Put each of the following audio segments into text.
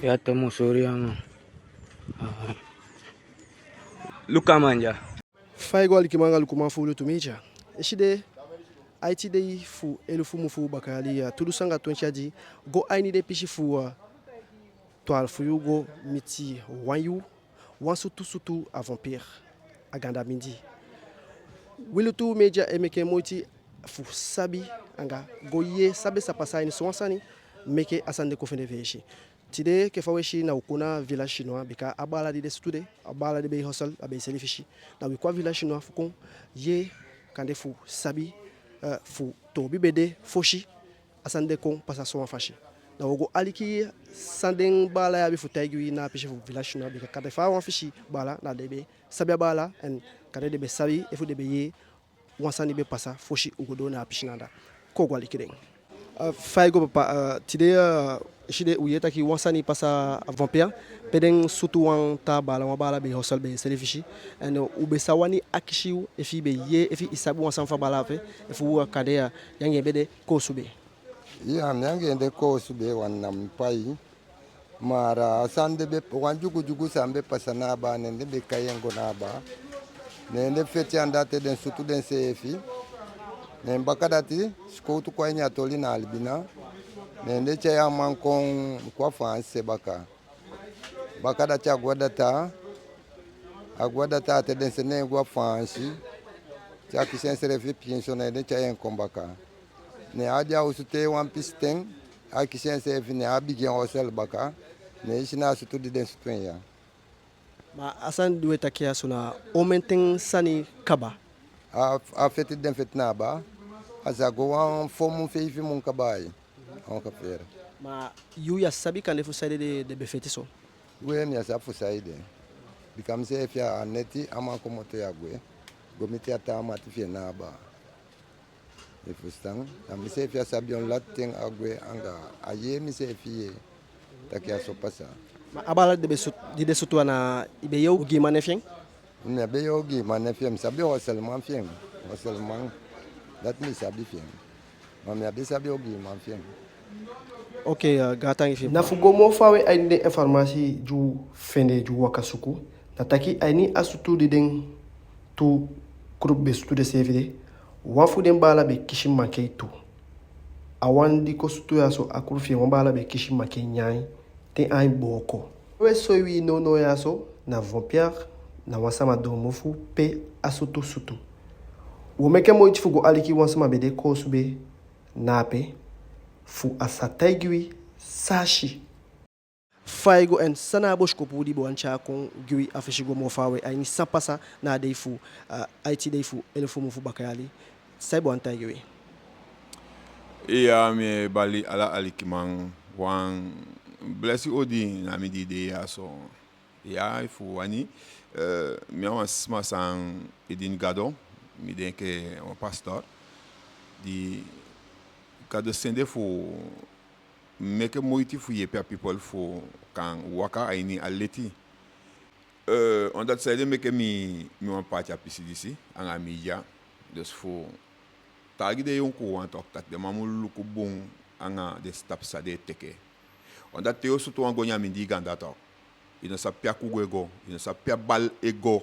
Yatta musori ama. Luka manja. Fai gol ki mangal kuma fulu tumija. Eshide Haiti de fu elufu mufu bakali ya tudu sanga tonchaji go aini de pishi fu toal fu go miti wanyu wan sutu a vampire aganda mindi. Wilutu meja emeke moiti fu sabi anga go ye sabe sapasa ni swansani meke asande ko fende veshi. Tide ke faweshi na ukuna village chinois bika abala de stude abala de be hostel abe selifishi na wikwa village chinois fukon ye kande fu sabi fu to bibede foshi asande kon pasa so fashi na wogo aliki sanden bala ya bi fu taygi na pishi fu village chinois bika kade fa wan fishi bala na debe sabi bala en kade debe sabi e fu debe ye wansani be pasa foshi ugodo na pishi nanda ko gwali kideng faigo papa tide shide uyeta ki wansani pasa vampire peden sutu wan ta bala be hosel be selifishi en ube sawani akishiu efi be ye efi isabu wansan fa bala fe efu kadea yange bede ko sube ya yange de ko sube wannam pai mara sande be wanjugu jugu sambe pasana ba nende be kayengo na ba nende feti andate den sutu den sefi ne bakadati skoutu kwa nya toli na albina nende chaya mankon kwa fanse bakada cha agwadata te den sene gwa fansi cha kisensere fi pienso nende chaya kombaka ne adia usute wan pisten akisense fi ne abigi hosel baka ne isina sutu di den sutu ya ma asan dueta kia suna omenten sani kaba a feti den fetna ba asa go wan fomu fe fi mun kabai on ka fere ma yu ya sabi kan fu sade de be feti so we mi asa fu saide bikam se fi aneti ama ko moto ya gwe gomiti ata ama ti fi na ba e fu stang am se fi sabi on latin agwe anga aye mi se fi takia so pasa ma abala de be sutu na ibe yow gi manefien ne be yogi manefiem sabi o selman fien o selman dat mi sabi fien ma mi abi sabi yogi man fien ok gatan fi na fugo mo fawe ay de informasi ju fende ju wakasuku na taki ay ni asutu de den tu groupe be stude sevide wan fu den bala be kishin make tu awan di ko sutu ya so akurfi wan bala be kishin make nyai te ay boko we so wi no ya so na vampire na wasama do mofu pe asutu sutu wo meke mo fugo aliki wansama be de ko sube nape fu asataigui sashi faigo en sana bosh ko pudi bo ancha kon gui afishigo mo fawe ay ni sapasa na dey fu IT dey fu elfo mo fu bakayali sai bo antaigui iya me bali ala alikiman wan blessi odi na mi di de ya so ya fu wani mi wan sma san edin gado mi den ke un pastor di kada sende fu meke moiti fu ye per people fu kan waka aini aleti on dat side meke mi wan party apisi disi anga media dus fu tagi de yon ko wan tok tak de mamulu ko bon anga de stap sa de teke on dat teo sutu wan gonya mindi ganda tok ina sa pia ku go ina sa pia bal ego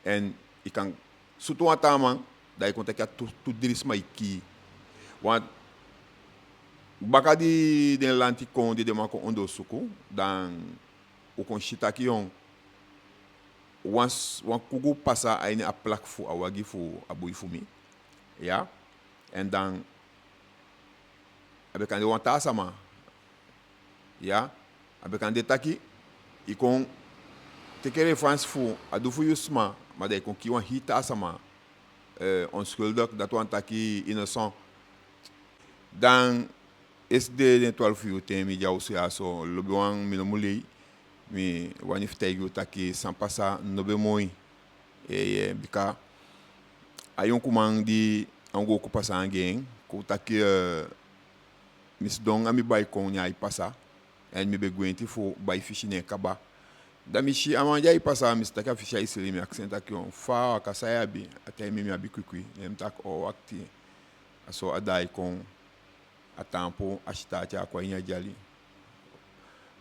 en ikan sutu wan taman da ikonta ka tu dirisma iki wan bakadi den lanti kon de mako ondo suku dan o kon shitaki on wan kugu pasa aini a plak fu awagi fu abui fumi ya en dan abe kan de wan ta sama ya abe kan de taki ikon tekere france fu adu fu yusma ma de kon ki wan hita sama on skuldak dat wan taki innocent dan SD den 12 yu tem mi jaw so aso lobi wan mi no mulei mi wani ftegu taki sans passa nobe moi e bika ayon kumang di ango ko passa angeng ko taki mis don ami bay ko nyaay passa en mi be gwenti fo bay fichine kaba da mi shi amanja i passa mis taka ficha iseli mi accent taki on fa ka sayabi atay mi abi kukui nem tak o wakti aso adai kon a tempo achita cha kwa inya jali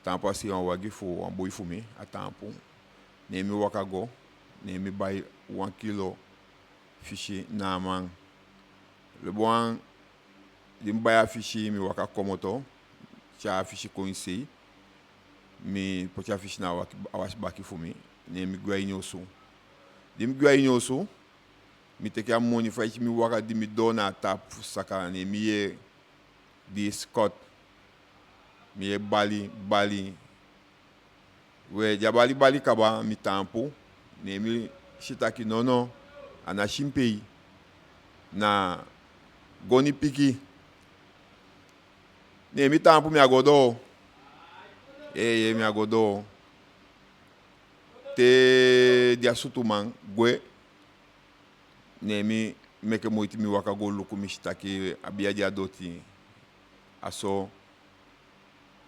tampo assim on wagi fu on boy fu mi a tampo ne mi waka go ne mi bay 1 kilo fishi na man le bon dim baya fishi mi waka komoto cha fishi ko insi mi pocha fishi na waki awash baki fu mi ne mi gwa inyosu dim gwa inyosu mi teke a money fa mi waka di mi dona tap saka ne mi ye di scott mi ye bali we jabali kaba mi tampo ne mi shitaki nono ana shimpei na goni piki ne mi tampo mi agodo mi agodo te dia sutuman gwe ne mi meke moiti mi waka go luku mi shitaki abia dia doti aso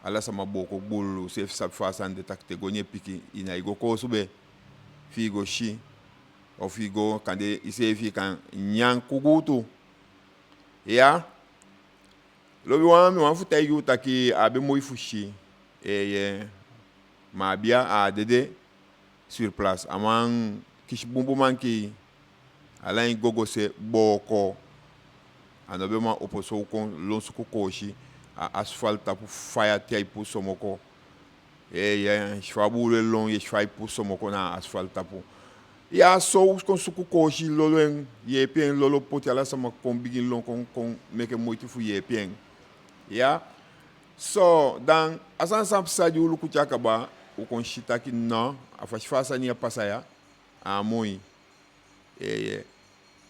ala sama boko bulu se sab fasan de takte gonye piki ina igo ko sube figo shi o figo kande ise fi kan nyang kugutu ya lobi wan futa yu taki abe moy fushi ma bia a dede sur place amang kish bumbu manki ala gogo se boko anobe ma oposo kon lonsuko koshi a asfalta pour fire tay pour somoko shwabu le long ye shwai pour somoko na asfalta pour ya so kon suku koshi lolo ye pen lolo poti ala sama kombigin long kon meke moiti fu ye pen ya so dan asan sam sadi ulu kuchaka ba u kon shitaki na afashfasa ni pasaya a moi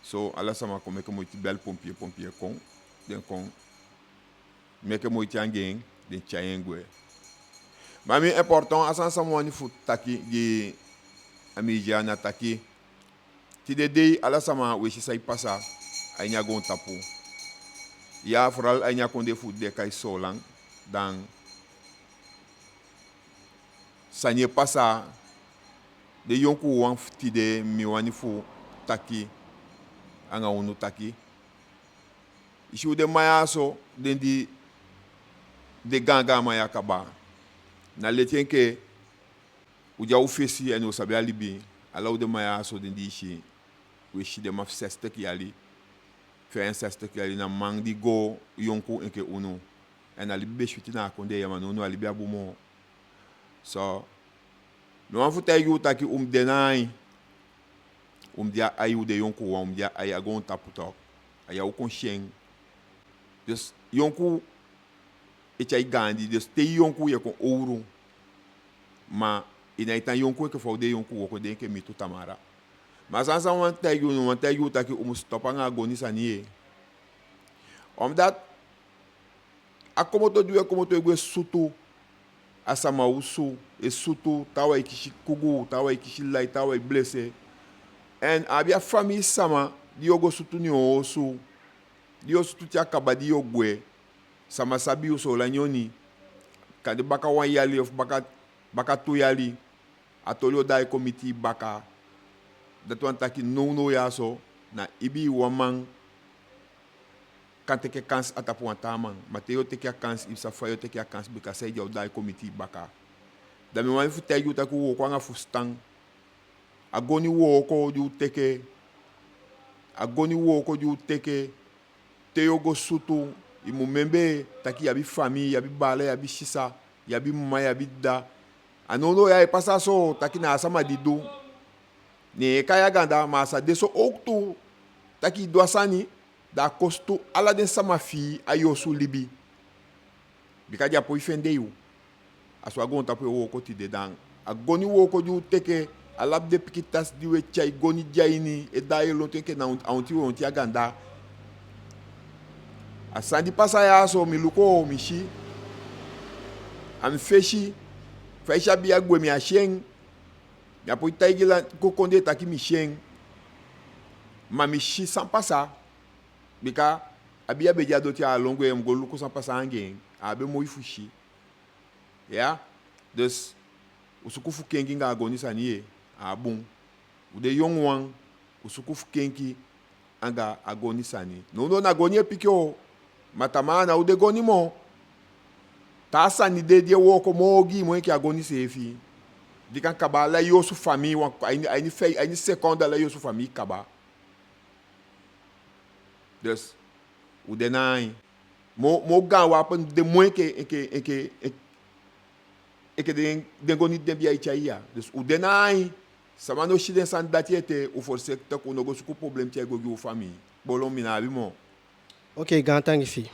so ala sama ko meke moiti bel pompier kon den kon meke moiti angeng den chayengwe mami important asan samwani fu taki gi amija na taki ti de ala sama we shi sai pasa ay nya gon tapu ya fral ay nya konde fu de kay solang dan sanye pasa de yonku wan ti de mi wani fu taki anga unu taki ishu de mayaso den di de ganga maya kaba na letenke uja ufesi eno sabia libi ala u de maya so den di shi we shi de maf seste ki ali fe seste ki ali na mangdi go yonku enke unu ena libe shuti na konde ya manu ali bia bumo so no afuta yu taki denai dia ayu de yonku wa dia ay agon taputo aya u konsheng dus yonku echai gandi dus te yonku ye ko ouro ma ina ita yonku ke fo de yonku ko de ke mitu tamara mas ansa wan te yu taki stopa nga agoni sanie dat akomoto duwe komoto egwe sutu asama usu e sutu tawa ikishi kugu tawa ikishi lai tawa blesse en abia famille sama diogo sutu ni osu dio sutu ti akabadi ogwe sama sabi uso la nyoni kade baka wan yali of baka to yali atolio dai committee baka datu antaki no ya so na ibi waman kanteke kans atapu antaman mateo teke kans isa fayo teke kans bika sai dia dai committee baka da mi wan fu tegu ta ku ko nga fu stang agoni wo ko ju teke teyogo sutu imumembe taki yabi famille yabi bale yabi shisa yabi mama yabi da anono ya pasa so taki na asama dido ne kaya ganda masa deso oktu taki doasani da kosto ala den sama fi ayosu libi bikaja po ifende yu aso agon tapo wo ko ti de dan agoni wo ko ju teke alab de pikitas diwe chai goni jaini e da yelo teke na onti aganda asandi pasa ya so miluko mishi am feshi faisha biya gwe mi asheng ya po taigila ko konde taki misheng mamishi sans pasa bika abia beja doti a longo em golu ko sans pasa angen abe moi fushi ya dus usukufu kengi nga agoni sanie abun ude yongwan usukufu kenki anga agoni sani no na agoni epikyo matamana ude goni mo Ta sani de wo ko mogi mo que agoni se fi. De kan kaba la yo su famille wa ai seconda la yo su famille kaba. Dus o denai mo gan wa pen de moins que den goni de bia ichaia. Dus o denai sama no shiden san datiete o forse ta ko no go su problème ti go famille. Bolon mina bi mo. Ok, gantangi fi.